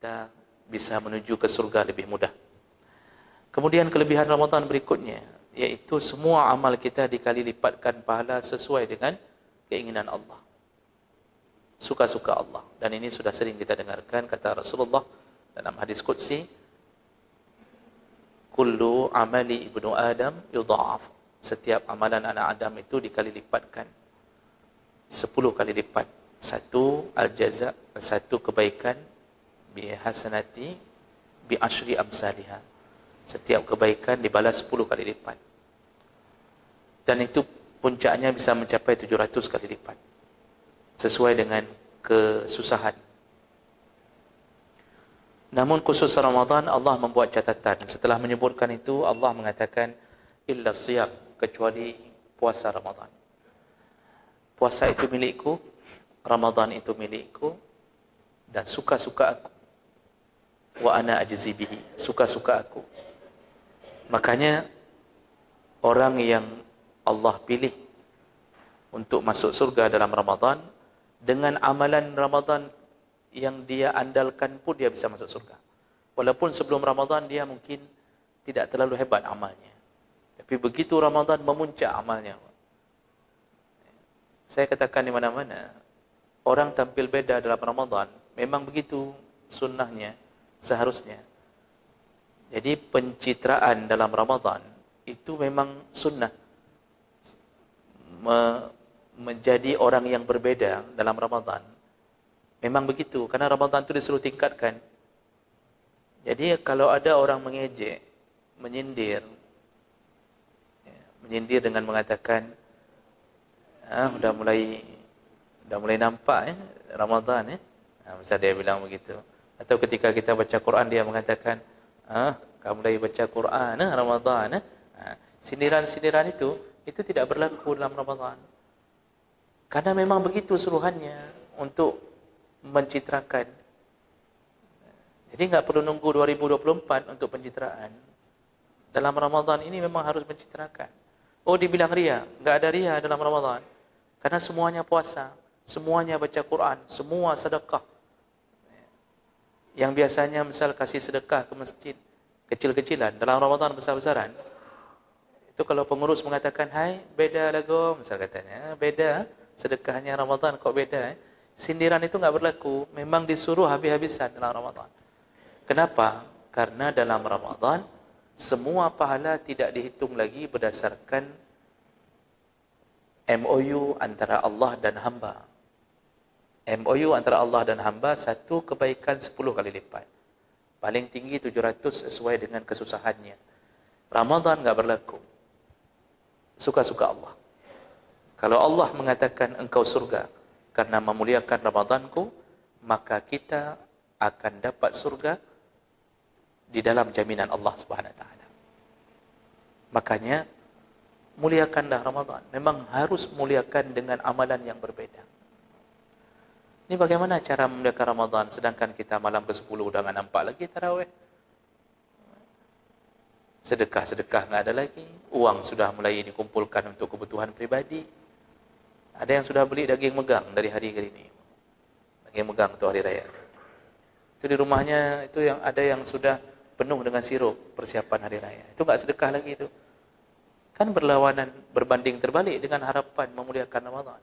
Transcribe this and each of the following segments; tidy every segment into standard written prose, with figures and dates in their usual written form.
kita bisa menuju ke surga lebih mudah. Kemudian kelebihan Ramadan berikutnya, iaitu semua amal kita dikali lipatkan pahala sesuai dengan keinginan Allah, suka-suka Allah. Dan ini sudah sering kita dengarkan kata Rasulullah dalam hadis qudsi, kullu amali ibnu Adam yudha'af. Setiap amalan anak Adam itu dikali lipatkan 10 kali lipat. Satu al-jaza, satu kebaikan bi hasanati bi asyri amsalihah. Setiap kebaikan dibalas 10 kali lipat. Dan itu puncaknya bisa mencapai 700 kali lipat. Sesuai dengan kesusahan. Namun khusus Ramadan Allah membuat catatan. Setelah menyebutkan itu Allah mengatakan illa siyam, kecuali puasa Ramadan. Puasa itu milikku, Ramadan itu milikku, dan suka-suka aku. Wa ana ajzi bihi, suka-suka aku. Makanya orang yang Allah pilih untuk masuk surga dalam Ramadan, dengan amalan Ramadan yang dia andalkan pun dia bisa masuk surga. Walaupun sebelum Ramadan dia mungkin tidak terlalu hebat amalnya. Tapi begitu Ramadan memuncak amalnya. Saya katakan di mana-mana, orang tampil beda dalam Ramadan, memang begitu sunnahnya, seharusnya. Jadi pencitraan dalam Ramadan itu memang sunnah. Menjadi orang yang berbeda dalam Ramadan. Memang begitu, karena Ramadan itu disuruh tingkatkan. Jadi kalau ada orang mengejek, menyindir dengan mengatakan, udah mulai nampak Ramadan misalnya dia bilang begitu. Atau ketika kita baca Quran dia mengatakan, kamu mulai baca Quran Ramadan. Sindiran-sindiran itu tidak berlaku dalam Ramadan. Karena memang begitu suruhannya untuk mencitrakan. Jadi enggak perlu nunggu 2024 untuk pencitraan. Dalam Ramadan ini memang harus mencitrakan. Oh, dibilang ria, enggak ada ria dalam Ramadan. Karena semuanya puasa, semuanya baca Quran, semua sedekah. Yang biasanya misal kasih sedekah ke masjid kecil-kecilan, dalam Ramadan besar-besaran. Itu kalau pengurus mengatakan, hai, beda lagu, misal katanya, beda, sedekahnya Ramadan kok beda. Sindiran itu enggak berlaku, memang disuruh habis-habisan dalam Ramadan. Kenapa? Karena dalam Ramadan, semua pahala tidak dihitung lagi berdasarkan MOU antara Allah dan hamba. MOU antara Allah dan hamba, satu kebaikan 10 kali lipat. Paling tinggi 700 sesuai dengan kesusahannya. Ramadan enggak berlaku. Suka-suka Allah. Kalau Allah mengatakan engkau surga karena memuliakan Ramadanku, maka kita akan dapat surga di dalam jaminan Allah Subhanahu wa taala. Makanya muliakanlah Ramadan. Memang harus muliakan dengan amalan yang berbeda. Ini bagaimana cara memuliakan Ramadan sedangkan kita malam ke-10 udah enggak nampak lagi tarawih. Sedekah-sedekah enggak ada lagi. Uang sudah mulai dikumpulkan untuk kebutuhan pribadi. Ada yang sudah beli daging megang dari hari ke ini. Daging megang untuk hari raya. Itu di rumahnya itu yang ada yang sudah penuh dengan sirup persiapan hari raya. Itu enggak sedekah lagi itu. Kan berlawanan, berbanding terbalik dengan harapan memuliakan Ramadan.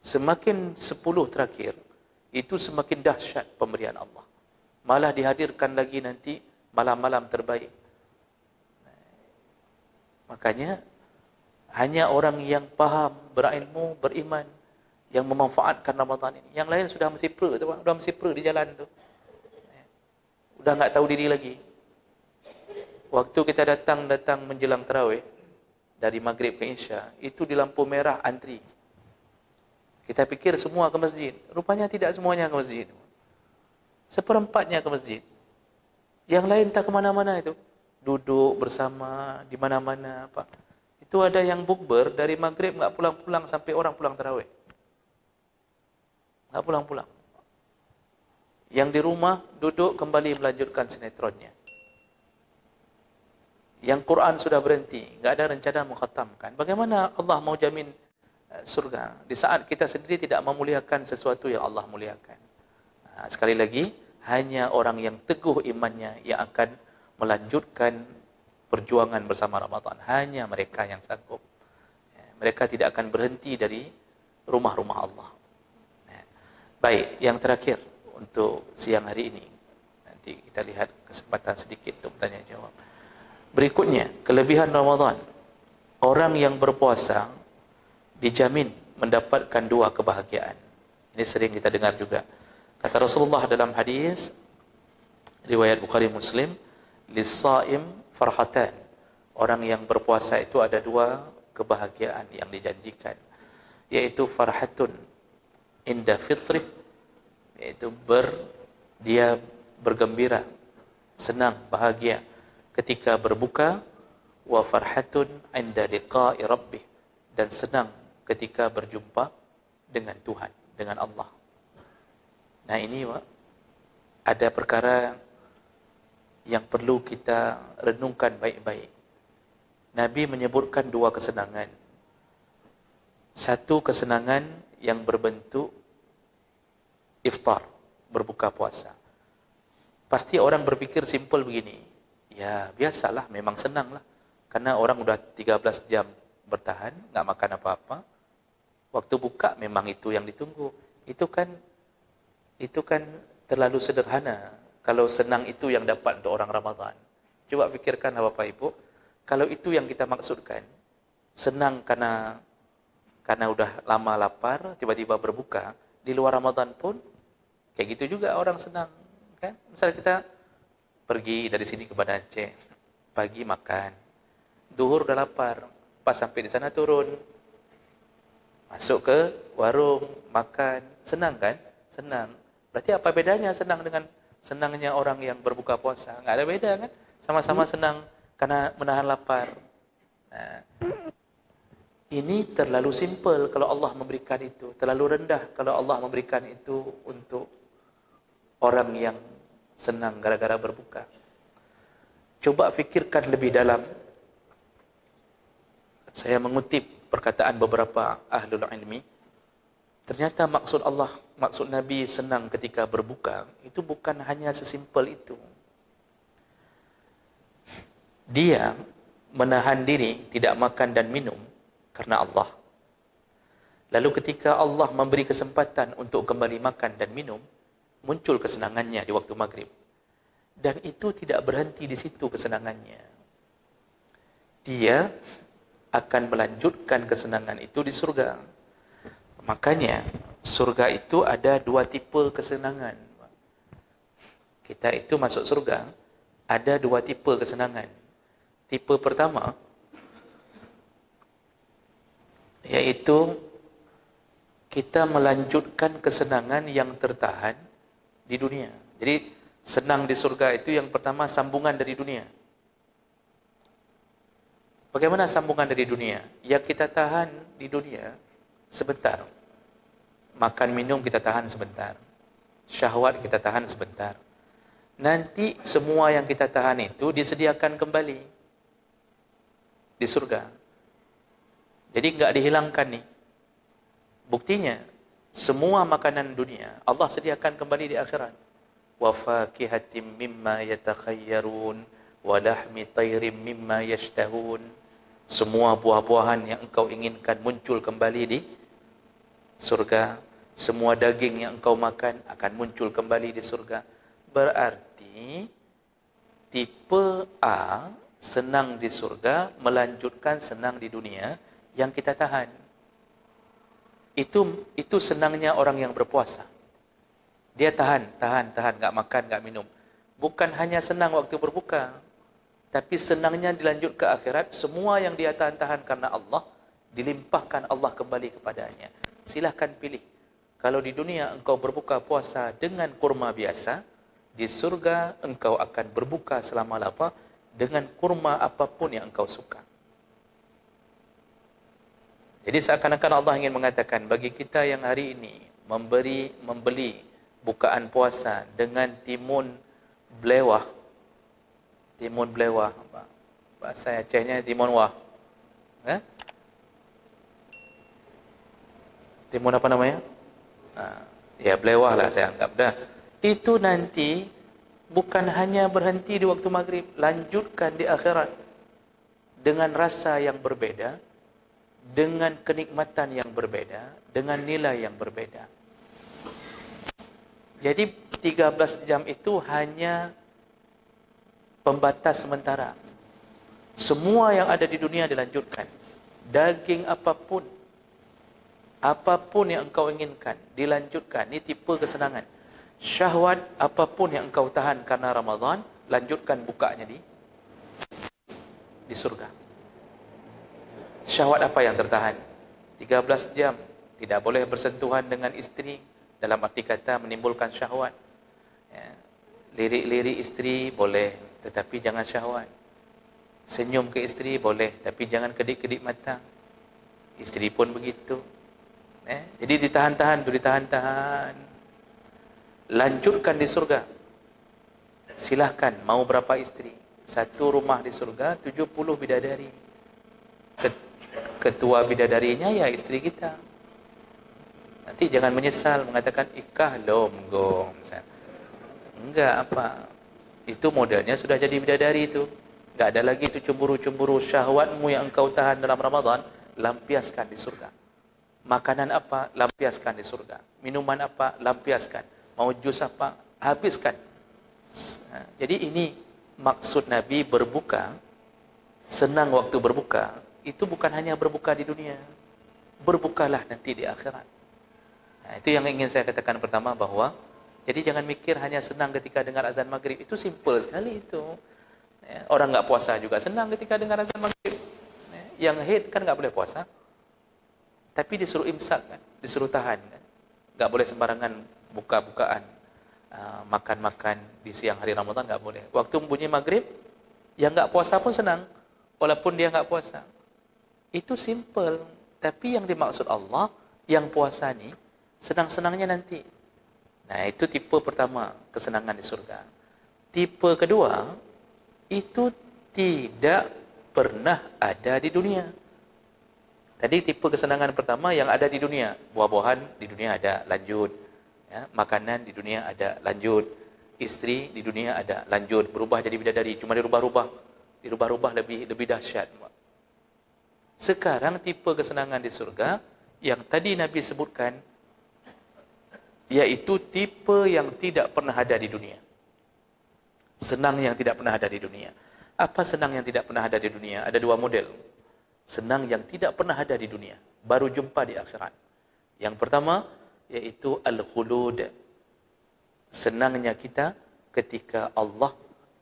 Semakin 10 terakhir, itu semakin dahsyat pemberian Allah. Malah dihadirkan lagi nanti malam-malam terbaik. Makanya, hanya orang yang faham, berilmu, beriman, yang memanfaatkan Ramadan ini. Yang lain sudah mesti pro di jalan tu. Udah enggak tahu diri lagi. Waktu kita datang menjelang tarawih, dari maghrib ke isya, itu di lampu merah antri. Kita pikir semua ke masjid. Rupanya tidak semuanya ke masjid. Seperempatnya ke masjid. Yang lain tak kemana-mana itu. Duduk bersama, di mana-mana. Itu ada yang bukber, dari maghrib enggak pulang-pulang sampai orang pulang tarawih. Enggak pulang-pulang. Yang di rumah, duduk kembali melanjutkan sinetronnya. Yang Quran sudah berhenti, enggak ada rencana mengkhatamkan. Bagaimana Allah mau jamin surga di saat kita sendiri tidak memuliakan sesuatu yang Allah muliakan? Sekali lagi, Hanya orang yang teguh imannya yang akan melanjutkan perjuangan bersama Ramadan. Hanya mereka yang sanggup. Mereka tidak akan berhenti dari rumah-rumah Allah. Baik, yang terakhir untuk siang hari ini. Nanti kita lihat kesempatan sedikit untuk tanya jawab. Berikutnya, kelebihan Ramadan. Orang yang berpuasa dijamin mendapatkan 2 kebahagiaan. Ini sering kita dengar juga. Kata Rasulullah dalam hadis riwayat Bukhari Muslim, lis-shaim farhatan. Orang yang berpuasa itu ada 2 kebahagiaan yang dijanjikan, yaitu farhatun inda fitrih, yaitu dia bergembira, senang, bahagia ketika berbuka, wa farhatun inda liqa'i rabbih, dan senang ketika berjumpa dengan Tuhan, dengan Allah. Nah ini ada perkara yang perlu kita renungkan baik-baik. Nabi menyebutkan 2 kesenangan. Satu kesenangan yang berbentuk iftar, berbuka puasa. Pasti orang berpikir simpel begini, ya biasalah, memang senang lah. Karena orang udah 13 jam bertahan, nggak makan apa-apa. Waktu buka memang itu yang ditunggu. Itu kan terlalu sederhana. Kalau senang itu yang dapat untuk orang Ramadan. Coba pikirkan Bapak Ibu, kalau itu yang kita maksudkan, senang karena udah lama lapar, tiba-tiba berbuka, di luar Ramadan pun kayak gitu juga orang senang, kan? Misalnya kita pergi dari sini ke Banda Aceh, pagi makan, duhur udah lapar, pas sampai di sana turun, masuk ke warung, makan, senang kan? Senang. Berarti apa bedanya senang dengan senangnya orang yang berbuka puasa? Nggak ada beda kan? Sama-sama senang karena menahan lapar. Nah, ini terlalu simple kalau Allah memberikan itu, terlalu rendah kalau Allah memberikan itu untuk orang yang senang gara-gara berbuka. Coba fikirkan lebih dalam. Saya mengutip perkataan beberapa ahlul ilmi. Ternyata maksud Nabi senang ketika berbuka, itu bukan hanya sesimpel itu. Dia menahan diri tidak makan dan minum karena Allah. Lalu ketika Allah memberi kesempatan untuk kembali makan dan minum, muncul kesenangannya di waktu maghrib. Dan itu tidak berhenti di situ kesenangannya. Dia akan melanjutkan kesenangan itu di surga. Makanya surga itu ada 2 tipe kesenangan. Kita itu masuk surga ada 2 tipe kesenangan. Tipe pertama yaitu kita melanjutkan kesenangan yang tertahan di dunia. Jadi senang di surga itu yang pertama sambungan dari dunia. Bagaimana sambungan dari dunia? Ya kita tahan di dunia sebentar. Makan minum kita tahan sebentar. Syahwat kita tahan sebentar. Nanti semua yang kita tahan itu disediakan kembali di surga. Jadi enggak dihilangkan nih. Buktinya semua makanan dunia Allah sediakan kembali di akhirat. Wa fakihatin mimma yatakhayyarun wa lahmi tayrin mimma yashtahun. Semua buah-buahan yang engkau inginkan muncul kembali di surga. Semua daging yang engkau makan akan muncul kembali di surga. Berarti tipe A senang di surga melanjutkan senang di dunia yang kita tahan. Itu senangnya orang yang berpuasa. Dia tahan, enggak makan, enggak minum. Bukan hanya senang waktu berbuka, tapi senangnya dilanjut ke akhirat, semua yang dia tahan-tahan karena Allah, dilimpahkan Allah kembali kepadanya. Silahkan pilih. Kalau di dunia engkau berbuka puasa dengan kurma biasa, di surga engkau akan berbuka selama-lama dengan kurma apapun yang engkau suka. Jadi seakan-akan Allah ingin mengatakan, bagi kita yang hari ini membeli bukaan puasa dengan timun belewah, bahasa Acehnya timun wah, timun apa namanya? Ya belewah lah saya anggap dah. itu nanti bukan hanya berhenti di waktu maghrib, lanjutkan di akhirat dengan rasa yang berbeda, dengan kenikmatan yang berbeda, dengan nilai yang berbeda. Jadi 13 jam itu hanya pembatas sementara. Semua yang ada di dunia dilanjutkan. Daging apapun, apapun yang engkau inginkan, dilanjutkan. Ini tipe kesenangan. Syahwat apapun yang engkau tahan karena Ramadan, lanjutkan bukanya di surga. Syahwat apa yang tertahan? 13 jam. Tidak boleh bersentuhan dengan isteri. Dalam arti kata menimbulkan syahwat. Ya. Lirik-lirik isteri boleh, tetapi jangan syahwat. Senyum ke isteri boleh, tapi jangan kedip-kedip mata. Isteri pun begitu. Jadi ditahan-tahan, ditahan-tahan. Lanjutkan di surga. Silahkan, mau berapa isteri? Satu rumah di surga, 70 bidadari. Ketua bidadarinya ya isteri kita. Nanti jangan menyesal mengatakan ikah lomgom. Enggak apa. Itu modelnya sudah jadi bidadari itu. Enggak ada lagi itu cemburu-cemburu. Syahwatmu yang engkau tahan dalam Ramadan, lampiaskan di surga. Makanan apa? Lampiaskan di surga. Minuman apa? Lampiaskan. Mau jus apa? Habiskan. Jadi ini maksud Nabi berbuka. Senang waktu berbuka. Itu bukan hanya berbuka di dunia. Berbukalah nanti di akhirat. Nah, itu yang ingin saya katakan pertama, bahwa jadi jangan mikir hanya senang ketika dengar azan maghrib. Itu simple sekali itu. Orang nggak puasa juga senang ketika dengar azan maghrib. Yang haid kan nggak boleh puasa. Tapi disuruh imsak kan, disuruh tahan kan. Nggak boleh sembarangan buka-bukaan, makan-makan di siang hari Ramadan nggak boleh. Waktu bunyi maghrib, yang nggak puasa pun senang, walaupun dia nggak puasa. Itu simple. Tapi yang dimaksud Allah, yang puasa ni senang-senangnya nanti. Nah, itu tipe pertama, kesenangan di surga. Tipe kedua, itu tidak pernah ada di dunia. Tadi tipe kesenangan pertama yang ada di dunia. Buah-buahan di dunia ada, lanjut. Ya, makanan di dunia ada, lanjut. Istri di dunia ada, lanjut. Berubah jadi bidadari, cuma dirubah-rubah. Dirubah-rubah lebih dahsyat. Sekarang tipe kesenangan di surga, yang tadi Nabi sebutkan, yaitu tipe yang tidak pernah ada di dunia. Senang yang tidak pernah ada di dunia. Apa senang yang tidak pernah ada di dunia? Ada dua model. Senang yang tidak pernah ada di dunia, baru jumpa di akhirat. Yang pertama, yaitu al-khulud. Senangnya kita ketika Allah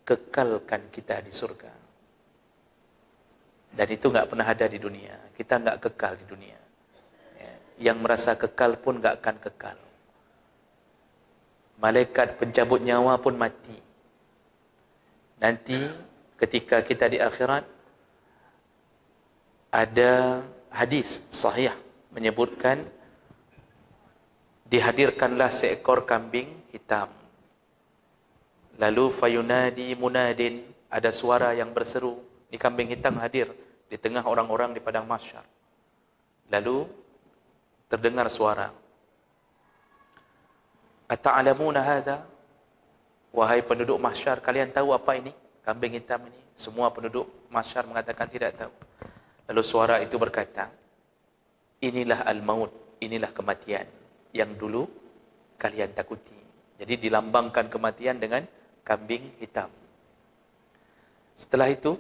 kekalkan kita di surga. Dan itu nggak pernah ada di dunia. Kita nggak kekal di dunia. Yang merasa kekal pun nggak akan kekal. Malaikat pencabut nyawa pun mati. Nanti ketika kita di akhirat, ada hadis sahih menyebutkan dihadirkanlah seekor kambing hitam. Lalu fayunadi munadin, ada suara yang berseru. Ini kambing hitam hadir di tengah orang-orang di padang mahsyar. Lalu terdengar suara, ata'lamuna hadza? Wahai penduduk mahsyar, kalian tahu apa ini? Kambing hitam ini. Semua penduduk mahsyar mengatakan tidak tahu. Lalu suara itu berkata, inilah al-maut, inilah kematian yang dulu kalian takuti. Jadi dilambangkan kematian dengan kambing hitam. Setelah itu,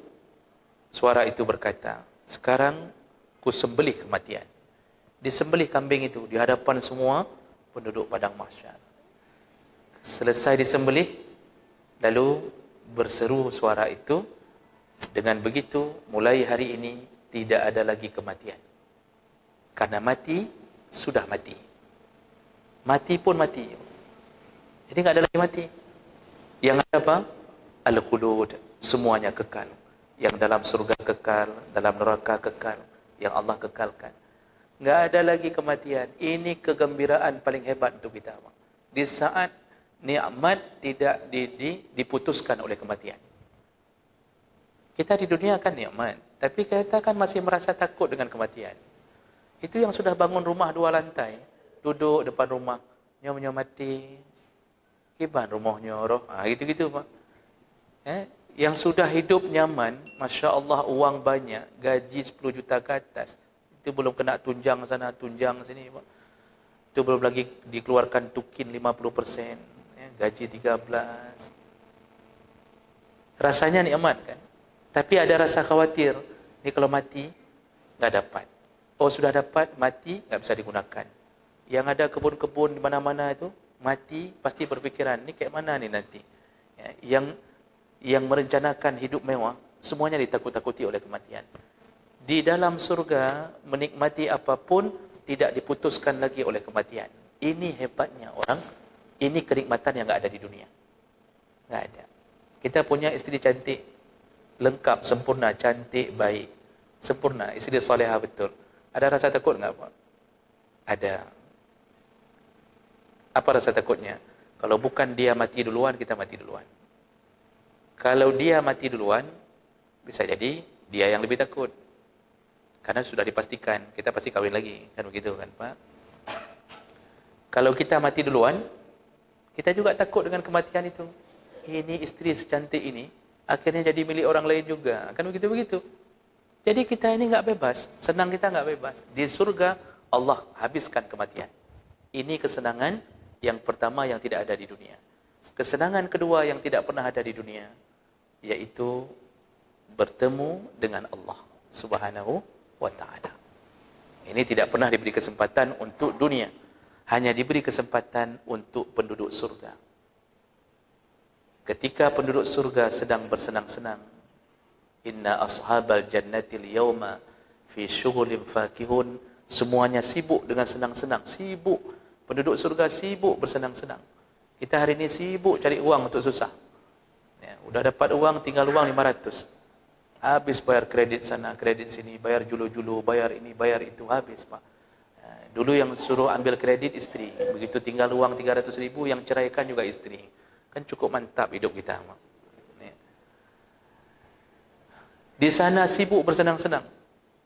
suara itu berkata, sekarang ku sembelih kematian. Disembelih kambing itu di hadapan semua penduduk padang mahsyar. Selesai disembelih, lalu berseru suara itu, dengan begitu mulai hari ini tidak ada lagi kematian. Karena mati, sudah mati. Mati pun mati. Jadi tidak ada lagi mati. Yang ada apa? Al-khulud. Semuanya kekal. Yang dalam surga kekal, dalam neraka kekal. Yang Allah kekalkan. Tidak ada lagi kematian. Ini kegembiraan paling hebat untuk kita. Di saat nikmat tidak diputuskan oleh kematian. Kita di dunia kan nikmat. Tapi kita kan masih merasa takut dengan kematian. Itu yang sudah bangun rumah 2 lantai. Duduk depan rumah. Nyom-nyom mati. Hebat rumahnya roh. Gitu-gitu Pak. Yang sudah hidup nyaman, Masya Allah uang banyak, gaji 10 juta ke atas. Itu belum kena tunjang sana, tunjang sini Pak. Itu belum lagi dikeluarkan tukin 50%, gaji 13. Rasanya nikmat kan? Tapi ada rasa khawatir. Ini kalau mati, nggak dapat. Oh sudah dapat, mati, nggak bisa digunakan. Yang ada kebun-kebun di mana-mana itu, mati, pasti berpikiran, ini kayak mana nih nanti? Yang merencanakan hidup mewah, semuanya ditakut-takuti oleh kematian. Di dalam surga, menikmati apapun, tidak diputuskan lagi oleh kematian. Ini hebatnya orang, ini kenikmatan yang nggak ada di dunia. Nggak ada. Kita punya istri cantik, lengkap, sempurna, cantik, baik. Sempurna, istri salihah betul. Ada rasa takut nggak Pak? Ada. Apa rasa takutnya? Kalau bukan dia mati duluan, kita mati duluan. Kalau dia mati duluan, bisa jadi dia yang lebih takut. Karena sudah dipastikan, kita pasti kawin lagi. Kan begitu kan Pak? Kalau kita mati duluan, kita juga takut dengan kematian itu. Ini istri secantik ini, akhirnya jadi milik orang lain juga. Kan begitu-begitu. Jadi kita ini nggak bebas. Senang kita nggak bebas. Di surga, Allah habiskan kematian. Ini kesenangan yang pertama yang tidak ada di dunia. Kesenangan kedua yang tidak pernah ada di dunia, yaitu bertemu dengan Allah Subhanahu wa ta'ala. Ini tidak pernah diberi kesempatan untuk dunia. Hanya diberi kesempatan untuk penduduk surga. Ketika penduduk surga sedang bersenang-senang, inna ashabal jannatil yawma fi syughulin fakihun, semuanya sibuk dengan senang-senang, sibuk. Penduduk surga sibuk bersenang-senang. Kita hari ini sibuk cari uang untuk susah. Udah dapat uang, tinggal uang 500. Habis bayar kredit sana, kredit sini, bayar julu-julu, bayar ini, bayar itu, habis Pak. Dulu yang suruh ambil kredit istri, begitu tinggal uang 300 ribu, yang ceraikan juga istri. Kan cukup mantap hidup kita. Di sana sibuk bersenang-senang.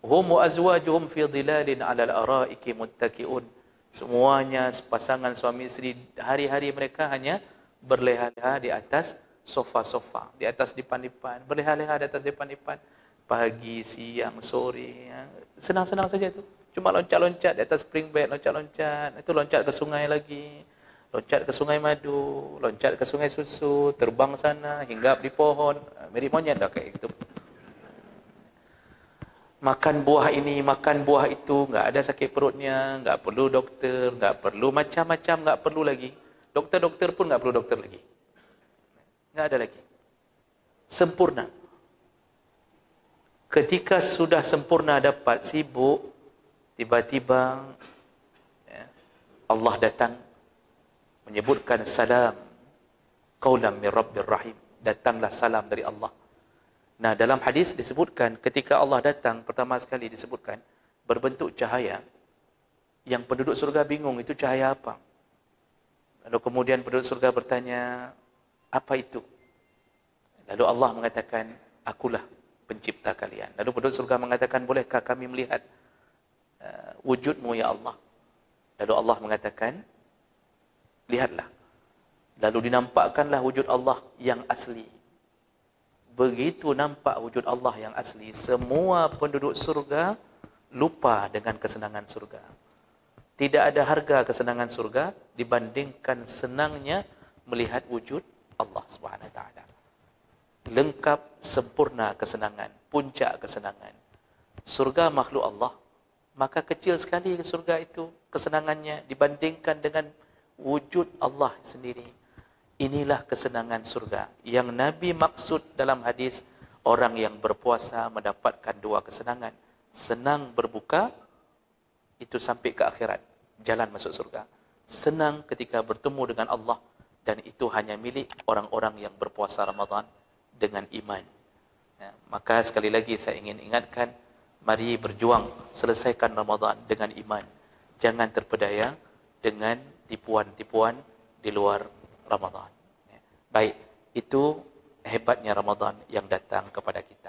Hum wa azwajuhum fi dhilalin 'alal araiki muttaqi'un. Semuanya pasangan suami istri, hari-hari mereka hanya berleha-leha di atas sofa-sofa, di atas dipan-dipan, berleha-leha di atas dipan-dipan, pagi, siang, sore, senang-senang saja itu. Cuma loncat-loncat di atas spring bed, loncat-loncat, itu loncat ke sungai lagi, loncat ke sungai madu, loncat ke sungai susu, terbang sana, hinggap di pohon, mirip monyet dah kayak gitu. Makan buah ini, makan buah itu, nggak ada sakit perutnya, nggak perlu dokter, nggak perlu macam-macam, nggak perlu lagi. Dokter-dokter pun nggak perlu dokter lagi. Nggak ada lagi. Sempurna. Ketika sudah sempurna dapat sibuk, tiba-tiba Allah datang menyebutkan salam, qaulan min rabbir rahim. Datanglah salam dari Allah. Nah, dalam hadis disebutkan ketika Allah datang pertama sekali disebutkan berbentuk cahaya yang penduduk surga bingung itu cahaya apa. Lalu kemudian penduduk surga bertanya, apa itu? Lalu Allah mengatakan, akulah pencipta kalian. Lalu penduduk surga mengatakan, bolehkah kami melihat wujudmu ya Allah? Lalu Allah mengatakan, lihatlah. Lalu dinampakkanlah wujud Allah yang asli. Begitu nampak wujud Allah yang asli, semua penduduk surga lupa dengan kesenangan surga. Tidak ada harga kesenangan surga dibandingkan senangnya melihat wujud Allah Subhanahu wa taala. Lengkap, sempurna kesenangan, puncak kesenangan. Surga makhluk Allah, maka kecil sekali surga itu kesenangannya dibandingkan dengan wujud Allah sendiri. Inilah kesenangan surga yang Nabi maksud dalam hadis, orang yang berpuasa mendapatkan dua kesenangan. Senang berbuka, itu sampai ke akhirat, jalan masuk surga. Senang ketika bertemu dengan Allah, dan itu hanya milik orang-orang yang berpuasa Ramadan dengan iman. Maka sekali lagi saya ingin ingatkan, mari berjuang selesaikan Ramadan dengan iman. Jangan terpedaya dengan tipuan-tipuan di luar Ramadan. Baik, itu hebatnya Ramadan yang datang kepada kita.